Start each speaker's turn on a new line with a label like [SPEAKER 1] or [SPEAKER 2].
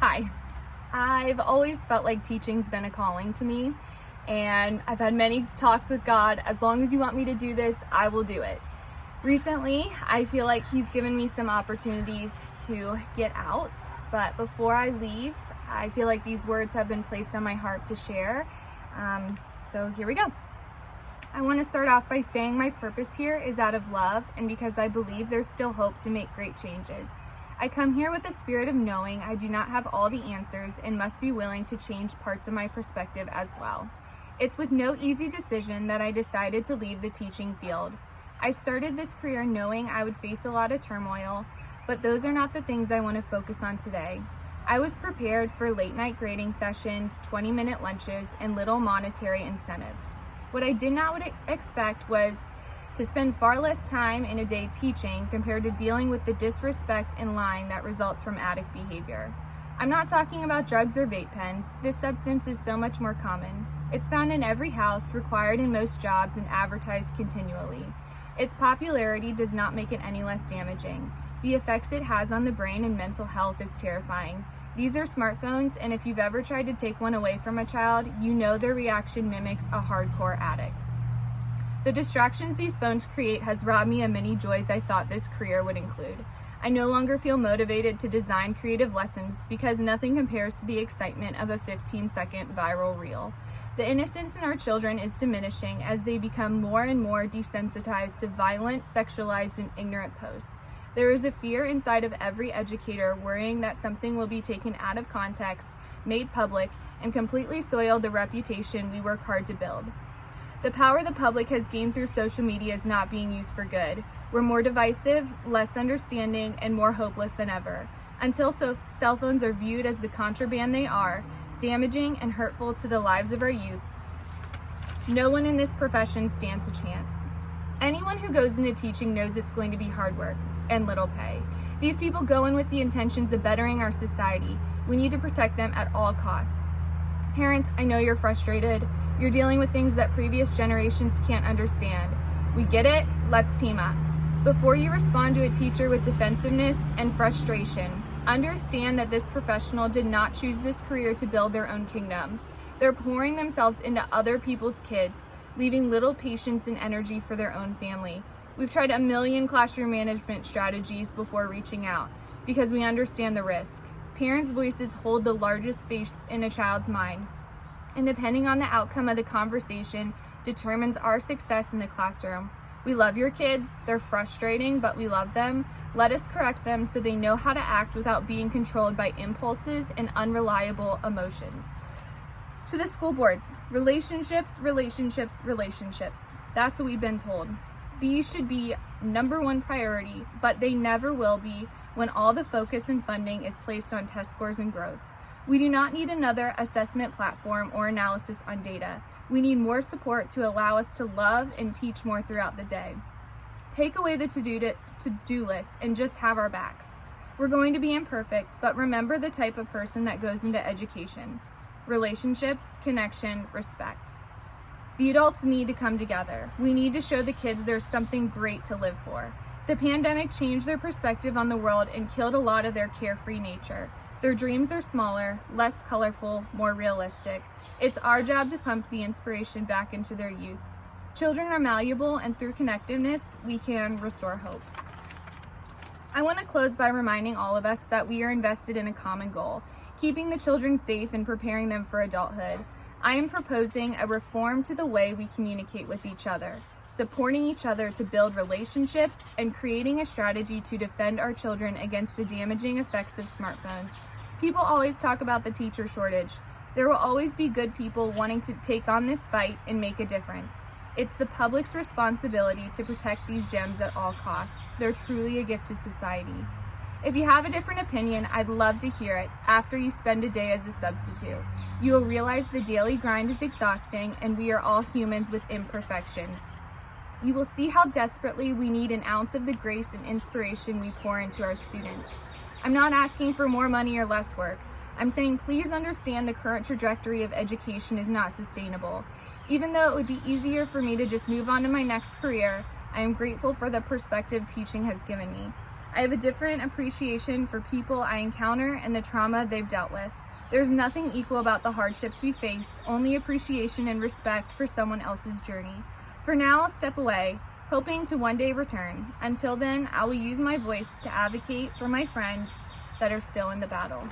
[SPEAKER 1] Hi. I've always felt like teaching's been a calling to me, and I've had many talks with God. As long as you want me to do this, I will do it. Recently, I feel like He's given me some opportunities to get out, but before I leave, I feel like these words have been placed on my heart to share. So here we go. I want to start off by saying my purpose here is out of love and because I believe there's still hope to make great changes. I come here with the spirit of knowing I do not have all the answers and must be willing to change parts of my perspective as well. It's with no easy decision that I decided to leave the teaching field. I started this career knowing I would face a lot of turmoil, but those are not the things I want to focus on today. I was prepared for late night grading sessions, 20-minute lunches, and little monetary incentive. What I did not expect was to spend far less time in a day teaching compared to dealing with the disrespect and lying that results from addict behavior. I'm not talking about drugs or vape pens. This substance is so much more common. It's found in every house, required in most jobs, and advertised continually. Its popularity does not make it any less damaging. The effects it has on the brain and mental health is terrifying. These are smartphones, and if you've ever tried to take one away from a child, you know their reaction mimics a hardcore addict. The distractions these phones create has robbed me of many joys I thought this career would include. I no longer feel motivated to design creative lessons because nothing compares to the excitement of a 15-second viral reel. The innocence in our children is diminishing as they become more and more desensitized to violent, sexualized, and ignorant posts. There is a fear inside of every educator worrying that something will be taken out of context, made public, and completely soil the reputation we work hard to build. The power the public has gained through social media is not being used for good. We're more divisive, less understanding, and more hopeless than ever. Until cell phones are viewed as the contraband they are, damaging and hurtful to the lives of our youth, no one in this profession stands a chance. Anyone who goes into teaching knows it's going to be hard work and little pay. These people go in with the intentions of bettering our society. We need to protect them at all costs. Parents, I know you're frustrated. You're dealing with things that previous generations can't understand. We get it, let's team up. Before you respond to a teacher with defensiveness and frustration, understand that this professional did not choose this career to build their own kingdom. They're pouring themselves into other people's kids, leaving little patience and energy for their own family. We've tried a million classroom management strategies before reaching out because we understand the risk. Parents' voices hold the largest space in a child's mind, and depending on the outcome of the conversation determines our success in the classroom. We love your kids, they're frustrating, but we love them. Let us correct them so they know how to act without being controlled by impulses and unreliable emotions. To the school boards, relationships. That's what we've been told. These should be number one priority, but they never will be when all the focus and funding is placed on test scores and growth. We do not need another assessment platform or analysis on data. We need more support to allow us to love and teach more throughout the day. Take away the to-do list and just have our backs. We're going to be imperfect, but remember the type of person that goes into education. Relationships, connection, respect. The adults need to come together. We need to show the kids there's something great to live for. The pandemic changed their perspective on the world and killed a lot of their carefree nature. Their dreams are smaller, less colorful, more realistic. It's our job to pump the inspiration back into their youth. Children are malleable, and through connectiveness, we can restore hope. I want to close by reminding all of us that we are invested in a common goal, keeping the children safe and preparing them for adulthood. I am proposing a reform to the way we communicate with each other, supporting each other to build relationships, and creating a strategy to defend our children against the damaging effects of smartphones. People always talk about the teacher shortage. There will always be good people wanting to take on this fight and make a difference. It's the public's responsibility to protect these gems at all costs. They're truly a gift to society. If you have a different opinion, I'd love to hear it after you spend a day as a substitute. You will realize the daily grind is exhausting and we are all humans with imperfections. You will see how desperately we need an ounce of the grace and inspiration we pour into our students. I'm not asking for more money or less work. I'm saying please understand the current trajectory of education is not sustainable. Even though it would be easier for me to just move on to my next career, I am grateful for the perspective teaching has given me. I have a different appreciation for people I encounter and the trauma they've dealt with. There's nothing equal about the hardships we face, only appreciation and respect for someone else's journey. For now, I'll step away, hoping to one day return. Until then, I will use my voice to advocate for my friends that are still in the battle.